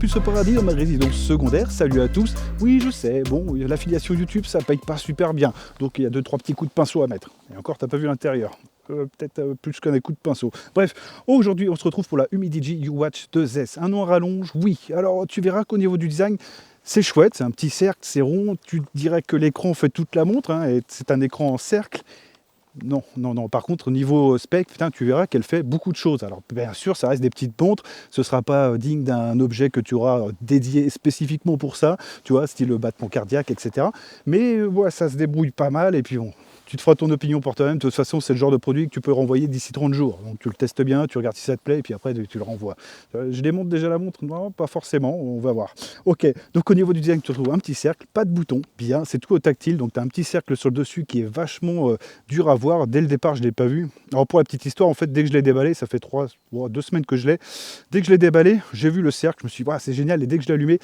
Campus au Paradis dans ma résidence secondaire. Salut à tous. Oui, je sais, bon, l'affiliation YouTube, ça paye pas super bien. Donc il y a 2-3 petits coups de pinceau à mettre. Et encore, t'as pas vu l'intérieur. Peut-être plus qu'un coup de pinceau. Bref, aujourd'hui, on se retrouve pour la Humidigi U-Watch 2S. Un nom à rallonge, oui. Alors, tu verras qu'au niveau du design, c'est chouette, c'est un petit cercle, c'est rond. Tu dirais que l'écran fait toute la montre, hein, et c'est un écran en cercle. Non, non, non. Par contre, au niveau spec, putain, tu verras qu'elle fait beaucoup de choses. Alors, bien sûr, ça reste des petites montres. Ce ne sera pas digne d'un objet que tu auras dédié spécifiquement pour ça, tu vois, style battement cardiaque, etc. Mais ouais, ça se débrouille pas mal. Et puis bon, tu te feras ton opinion pour toi-même. De toute façon, c'est le genre de produit que tu peux renvoyer d'ici 30 jours. Donc, tu le testes bien, tu regardes si ça te plaît, et puis après, tu le renvoies. Je démonte déjà la montre? Non, pas forcément. On va voir. Ok, donc au niveau du design, tu retrouves un petit cercle, pas de bouton, bien, c'est tout au tactile. Donc, tu as un petit cercle sur le dessus qui est vachement dur à voir. Dès le départ, je ne l'ai pas vu. Alors, pour la petite histoire, en fait, dès que je l'ai déballé, ça fait 2 semaines que je l'ai. Dès que je l'ai déballé, j'ai vu le cercle. Je me suis dit, c'est génial. Et dès que je l'ai allumé,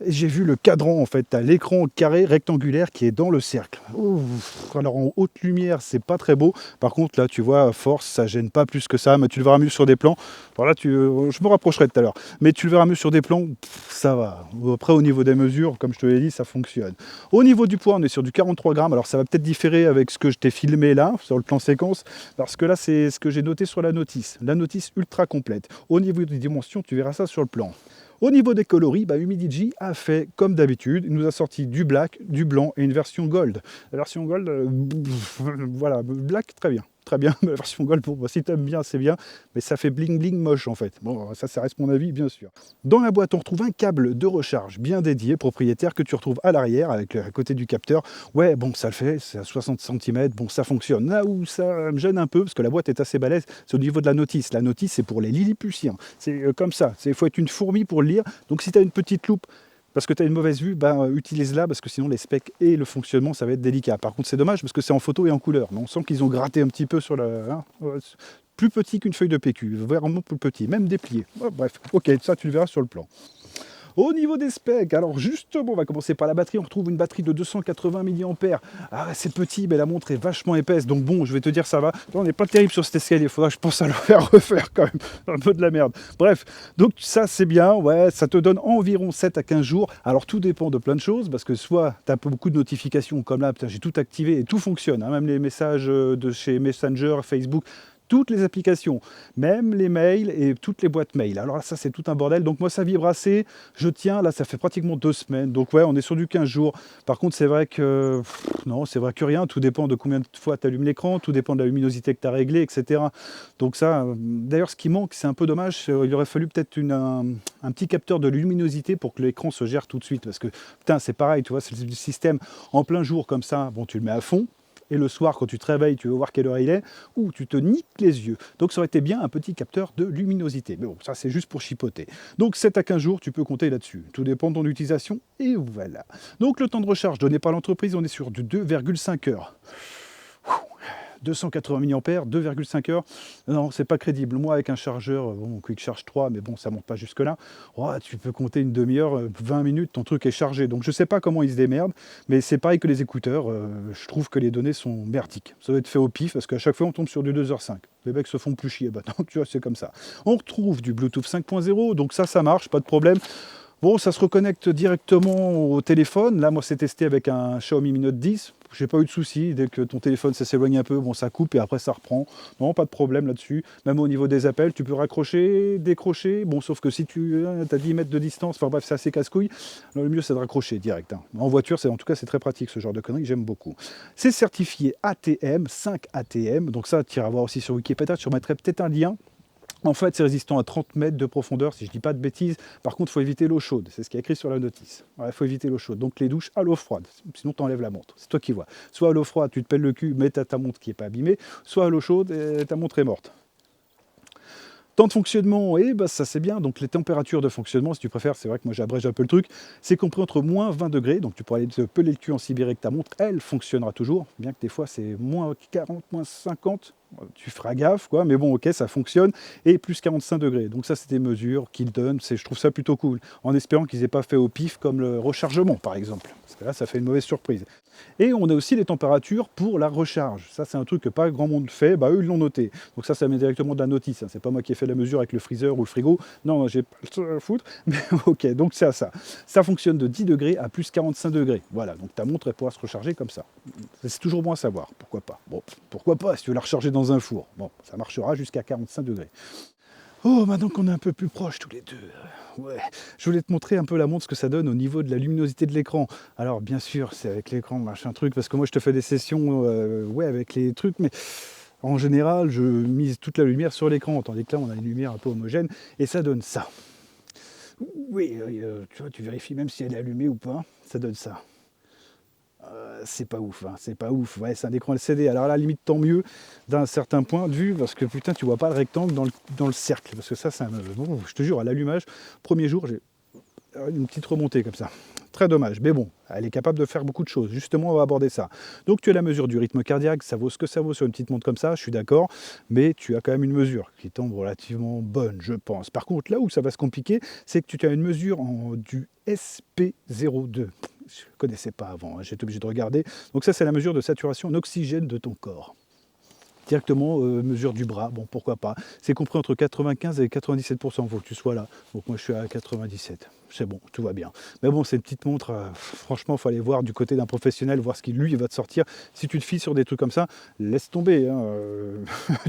j'ai vu le cadran, en fait, tu as l'écran carré rectangulaire qui est dans le cercle. Ouf. Alors en haute lumière, c'est pas très beau. Par contre, là, tu vois, à force, ça gêne pas plus que ça. Mais tu le verras mieux sur des plans. Voilà, je me rapprocherai tout à l'heure. Mais tu le verras mieux sur des plans, ça va. Après, au niveau des mesures, comme je te l'ai dit, ça fonctionne. Au niveau du poids, on est sur du 43 grammes. Alors ça va peut-être différer avec ce que je t'ai filmé là, sur le plan séquence. Parce que là, c'est ce que j'ai noté sur la notice. La notice ultra complète. Au niveau des dimensions, tu verras ça sur le plan. Au niveau des coloris, Humidigi a fait comme d'habitude. Il nous a sorti du black, du blanc et une version gold. La version gold, voilà, black, très bien. Très bien, la version gold, pour moi, si t'aimes bien, c'est bien, mais ça fait bling bling moche en fait. Bon, ça reste mon avis, bien sûr. Dans la boîte, on retrouve un câble de recharge bien dédié, propriétaire, que tu retrouves à l'arrière, avec à côté du capteur. Ouais, bon, ça le fait, c'est à 60 cm, bon, ça fonctionne. Là où ça me gêne un peu, parce que la boîte est assez balèze, c'est au niveau de la notice. La notice, c'est pour les Lilliputiens. C'est comme ça, il faut être une fourmi pour le lire. Donc si tu as une petite loupe, parce que tu as une mauvaise vue, utilise-la parce que sinon les specs et le fonctionnement ça va être délicat. Par contre c'est dommage parce que c'est en photo et en couleur. Mais on sent qu'ils ont gratté un petit peu sur le... plus petit qu'une feuille de PQ, vraiment plus petit, même déplié. Oh, bref, ok, ça tu le verras sur le plan. Au niveau des specs, alors justement, on va commencer par la batterie. On retrouve une batterie de 280 mAh. Ah, c'est petit, mais la montre est vachement épaisse. Donc bon, je vais te dire, ça va. Là, on n'est pas terrible sur cet escalier. Il faudra, je pense, à le faire refaire quand même. Un peu de la merde. Bref, donc ça, c'est bien. Ouais, ça te donne environ 7 à 15 jours. Alors, tout dépend de plein de choses. Parce que soit tu as beaucoup de notifications, comme là, j'ai tout activé et tout fonctionne. Hein, même les messages de chez Messenger, Facebook, toutes les applications, même les mails et toutes les boîtes mail. Alors là, ça, c'est tout un bordel. Donc moi, ça vibre assez. Je tiens, là, ça fait pratiquement 2 semaines. Donc ouais, on est sur du 15 jours. Par contre, c'est vrai que... non, c'est vrai que rien. Tout dépend de combien de fois tu allumes l'écran. Tout dépend de la luminosité que tu as réglée, etc. Donc ça, d'ailleurs, ce qui manque, c'est un peu dommage. Il aurait fallu peut-être un petit capteur de luminosité pour que l'écran se gère tout de suite. Parce que, putain, c'est pareil, tu vois, c'est le système en plein jour comme ça. Bon, tu le mets à fond. Et le soir, quand tu te réveilles, tu veux voir quelle heure il est, ou tu te niques les yeux. Donc ça aurait été bien un petit capteur de luminosité. Mais bon, ça c'est juste pour chipoter. Donc 7 à 15 jours, tu peux compter là-dessus. Tout dépend de ton utilisation, et voilà. Donc le temps de recharge donné par l'entreprise, on est sur du 2,5 heures. 280 mAh, 2,5 heures. Non, c'est pas crédible. Moi, avec un chargeur, Quick Charge 3, mais bon, ça monte pas jusque-là. Oh, tu peux compter une demi-heure, 20 minutes, ton truc est chargé. Donc, je sais pas comment ils se démerdent, mais c'est pareil que les écouteurs. Je trouve que les données sont merdiques. Ça doit être fait au pif, parce qu'à chaque fois, on tombe sur du 2h05. Les mecs se font plus chier. Bah non, tu vois, c'est comme ça. On retrouve du Bluetooth 5.0, donc ça marche, pas de problème. Bon, ça se reconnecte directement au téléphone. Là, moi, c'est testé avec un Xiaomi Mi Note 10. J'ai pas eu de soucis. Dès que ton téléphone s'éloigne un peu, bon, ça coupe et après ça reprend. Non, pas de problème là-dessus. Même au niveau des appels, tu peux raccrocher, décrocher. Bon, sauf que si tu as 10 mètres de distance, enfin bref, c'est assez casse-couille. Le mieux, c'est de raccrocher direct. Hein. En voiture, en tout cas, c'est très pratique ce genre de conneries. J'aime beaucoup. C'est certifié ATM, 5 ATM. Donc ça, tu iras voir aussi sur Wikipédia. Je remettrai peut-être un lien. En fait, c'est résistant à 30 mètres de profondeur, si je ne dis pas de bêtises. Par contre, il faut éviter l'eau chaude. C'est ce qui est écrit sur la notice. Il faut éviter l'eau chaude. Donc, les douches à l'eau froide. Sinon, tu enlèves la montre. C'est toi qui vois. Soit à l'eau froide, tu te pelles le cul, mais tu as ta montre qui n'est pas abîmée. Soit à l'eau chaude, et ta montre est morte. Temps de fonctionnement, ça c'est bien. Donc les températures de fonctionnement, si tu préfères, c'est vrai que moi j'abrège un peu le truc, c'est compris entre moins 20 degrés. Donc tu pourras aller te peler le cul en Sibérie avec ta montre, elle fonctionnera toujours. Bien que des fois c'est moins 40, moins 50. Tu feras gaffe, quoi, mais bon, ok, ça fonctionne. Et plus 45 degrés. Donc ça, c'est des mesures qu'ils donnent. Je trouve ça plutôt cool. En espérant qu'ils n'aient pas fait au pif comme le rechargement, par exemple. Parce que là, ça fait une mauvaise surprise. Et on a aussi les températures pour la recharge. Ça, c'est un truc que pas grand monde fait. Bah, eux, ils l'ont noté. Donc ça met directement de la notice. Hein. C'est pas moi qui ai fait la mesure avec le freezer ou le frigo. Non, j'ai pas le foutre. Mais ok, donc c'est à ça. Ça fonctionne de 10 degrés à plus 45 degrés. Voilà, donc ta montre, elle pourra se recharger comme ça. C'est toujours bon à savoir. Pourquoi pas? Bon, pourquoi pas si tu veux la recharger dans un four. Bon, ça marchera jusqu'à 45 degrés. Oh, maintenant qu'on est un peu plus proches tous les deux, ouais, je voulais te montrer un peu la montre, ce que ça donne au niveau de la luminosité de l'écran. Alors, bien sûr, c'est avec l'écran, machin truc, parce que moi, je te fais des sessions, ouais, avec les trucs, mais en général, je mise toute la lumière sur l'écran, tandis que là, on a une lumière un peu homogène, et ça donne ça. Oui, tu vois, tu vérifies même si elle est allumée ou pas, ça donne ça. C'est pas ouf, hein, c'est pas ouf. Ouais, c'est un écran LCD. Alors à la limite, tant mieux d'un certain point de vue, parce que putain, tu vois pas le rectangle dans le cercle. Parce que ça, c'est un. Bon, je te jure, à l'allumage, premier jour, j'ai une petite remontée comme ça. Très dommage, mais bon, elle est capable de faire beaucoup de choses. Justement, on va aborder ça. Donc, tu as la mesure du rythme cardiaque, ça vaut ce que ça vaut sur une petite montre comme ça, je suis d'accord, mais tu as quand même une mesure qui tombe relativement bonne, je pense. Par contre, là où ça va se compliquer, c'est que tu as une mesure du SP02. Je ne connaissais pas avant, hein, j'étais obligé de regarder. Donc ça, c'est la mesure de saturation en oxygène de ton corps. Directement, mesure du bras, bon, pourquoi pas. C'est compris entre 95 et 97%, il faut que tu sois là. Donc moi, je suis à 97. C'est bon, tout va bien. Mais bon, c'est une petite montre, franchement, il faut aller voir du côté d'un professionnel, voir ce qui, lui, va te sortir. Si tu te fies sur des trucs comme ça, laisse tomber, hein,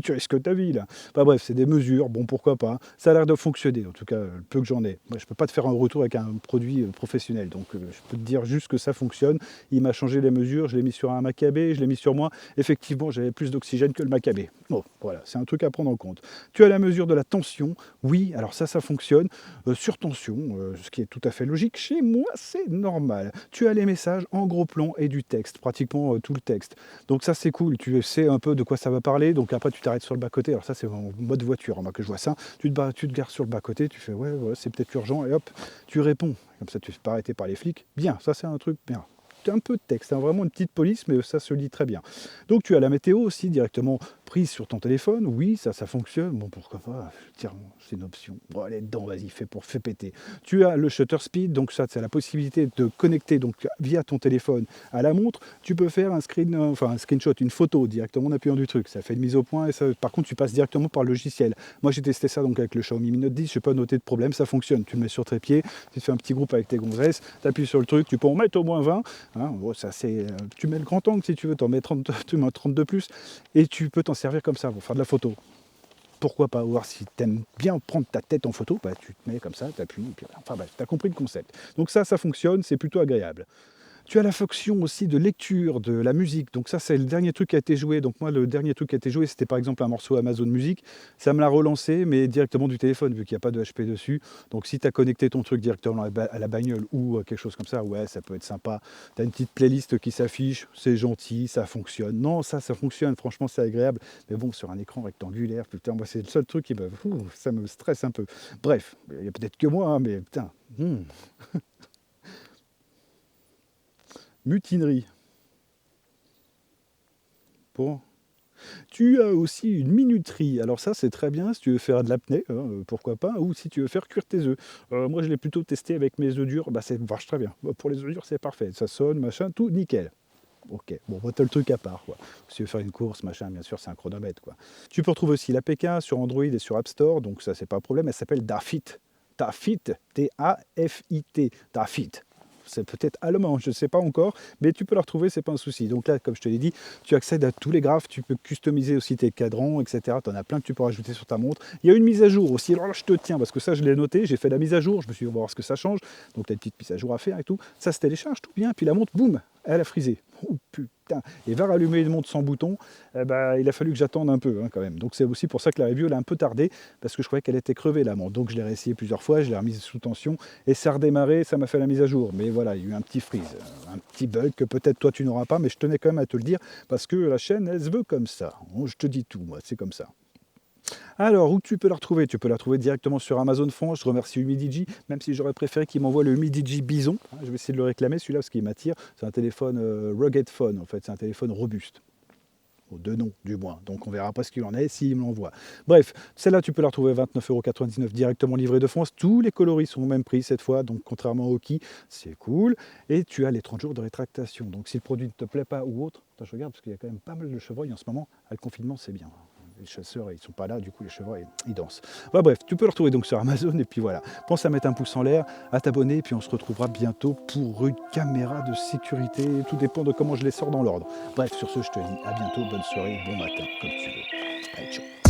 tu risques ta vie, là. Enfin bref, c'est des mesures, bon, pourquoi pas. Ça a l'air de fonctionner, en tout cas, le peu que j'en ai. Moi, je ne peux pas te faire un retour avec un produit professionnel, donc je peux te dire juste que ça fonctionne. Il m'a changé les mesures, je l'ai mis sur un Macabé, je l'ai mis sur moi. Effectivement, j'avais plus d'oxygène que le Macabé. Bon, voilà, c'est un truc à prendre en compte. Tu as la mesure de la tension, oui, alors ça fonctionne. Sur tension, ce qui est tout à fait logique. Chez moi, c'est normal. Tu as les messages en gros plan et du texte, pratiquement tout le texte. Donc ça, c'est cool. Tu sais un peu de quoi ça va parler. Donc après, tu t'arrêtes sur le bas-côté. Alors ça, c'est en mode voiture, moi, que je vois ça. Tu te gares sur le bas-côté, tu fais ouais, c'est peut-être urgent, et hop, tu réponds. Comme ça, tu ne fais pas arrêter par les flics. Bien, ça, c'est un truc bien. Un peu de texte, hein, vraiment une petite police, mais ça se lit très bien. Donc tu as la météo aussi directement prise sur ton téléphone, oui, ça fonctionne, bon pourquoi pas, tiens, c'est une option, bon allez dedans, vas-y, fais péter. Tu as le shutter speed, donc ça c'est la possibilité de connecter donc via ton téléphone à la montre, tu peux faire un screenshot, une photo directement en appuyant du truc, ça fait une mise au point, et ça, par contre tu passes directement par le logiciel. Moi j'ai testé ça donc avec le Xiaomi Mi Note 10, je n'ai pas noté de problème, ça fonctionne, tu le mets sur tes pieds, tu te fais un petit groupe avec tes gonzesses, tu appuies sur le truc, tu peux en mettre au moins 20, hein, bon, ça, tu mets le grand angle si tu veux, tu en mets 30, tu mets 32 plus, et tu peux t'en servir comme ça pour faire de la photo. Pourquoi pas voir si tu aimes bien prendre ta tête en photo, bah, tu te mets comme ça, tu appuies, puis enfin bref, tu as compris le concept. Donc ça fonctionne, c'est plutôt agréable. Tu as la fonction aussi de lecture de la musique. Donc ça, c'est le dernier truc qui a été joué. Donc moi, le dernier truc qui a été joué, c'était par exemple un morceau Amazon Music. Ça me l'a relancé, mais directement du téléphone, vu qu'il n'y a pas de HP dessus. Donc si tu as connecté ton truc directement à la bagnole ou quelque chose comme ça, ouais, ça peut être sympa. Tu as une petite playlist qui s'affiche, c'est gentil, ça fonctionne. Non, ça fonctionne, franchement, c'est agréable. Mais bon, sur un écran rectangulaire, putain, moi, c'est le seul truc ça me stresse un peu. Bref, il y a peut-être que moi, hein, mais putain. Mutinerie. Bon. Tu as aussi une minuterie. Alors ça, c'est très bien si tu veux faire de l'apnée, hein, pourquoi pas, ou si tu veux faire cuire tes œufs. Moi, je l'ai plutôt testé avec mes œufs durs. Bah, ça marche très bien. Pour les œufs durs, c'est parfait. Ça sonne, machin, tout nickel. Ok, bon, t'as le truc à part, quoi. Si tu veux faire une course, machin, bien sûr, c'est un chronomètre, quoi. Tu peux retrouver aussi l'APK sur Android et sur App Store, donc ça, c'est pas un problème. Elle s'appelle Dafit. Dafit, T-A-F-I-T. Dafit. C'est peut-être allemand, je ne sais pas encore, mais tu peux la retrouver, c'est pas un souci. Donc là, comme je te l'ai dit, tu accèdes à tous les graphes, tu peux customiser aussi tes cadrans, etc. Tu en as plein que tu peux rajouter sur ta montre. Il y a une mise à jour aussi, alors là je te tiens, parce que ça je l'ai noté, j'ai fait la mise à jour, je me suis dit on va voir ce que ça change, donc tu as une petite mise à jour à faire et tout. Ça se télécharge tout bien, puis la montre, boum, elle a frisé. Oh putain, et va rallumer une montre sans bouton, il a fallu que j'attende un peu quand même. Donc c'est aussi pour ça que la review elle a un peu tardé, parce que je croyais qu'elle était crevée la montre. Donc je l'ai réessayé plusieurs fois, je l'ai remise sous tension, et ça a redémarré, ça m'a fait la mise à jour. Mais voilà, il y a eu un petit freeze, un petit bug que peut-être toi tu n'auras pas, mais je tenais quand même à te le dire, parce que la chaîne elle se veut comme ça. Je te dis tout, moi, c'est comme ça. Alors, où tu peux la retrouver? Tu peux la trouver directement sur Amazon France. Je remercie Humidigi, même si j'aurais préféré qu'il m'envoie le Humidigi Bison. Je vais essayer de le réclamer, celui-là, parce qu'il m'attire. C'est un téléphone rugged phone, en fait. C'est un téléphone robuste. 2 noms du moins. Donc on verra pas ce qu'il en est s'il me l'envoie. Bref, celle-là tu peux la retrouver à 29,99 € directement livrée de France. Tous les coloris sont au même prix cette fois, donc contrairement au Ki, c'est cool. Et tu as les 30 jours de rétractation. Donc si le produit ne te plaît pas ou autre, attends, je regarde parce qu'il y a quand même pas mal de chevreuils en ce moment. Le confinement c'est bien. Les chasseurs ils sont pas là, du coup les chevreuils ils dansent. Enfin, bref, tu peux le retrouver donc sur Amazon et puis voilà. Pense à mettre un pouce en l'air, à t'abonner et puis on se retrouvera bientôt pour une caméra de sécurité. Tout dépend de comment je les sors dans l'ordre. Bref, sur ce je te dis à bientôt, bonne soirée, bon matin, comme tu veux. Allez, ciao.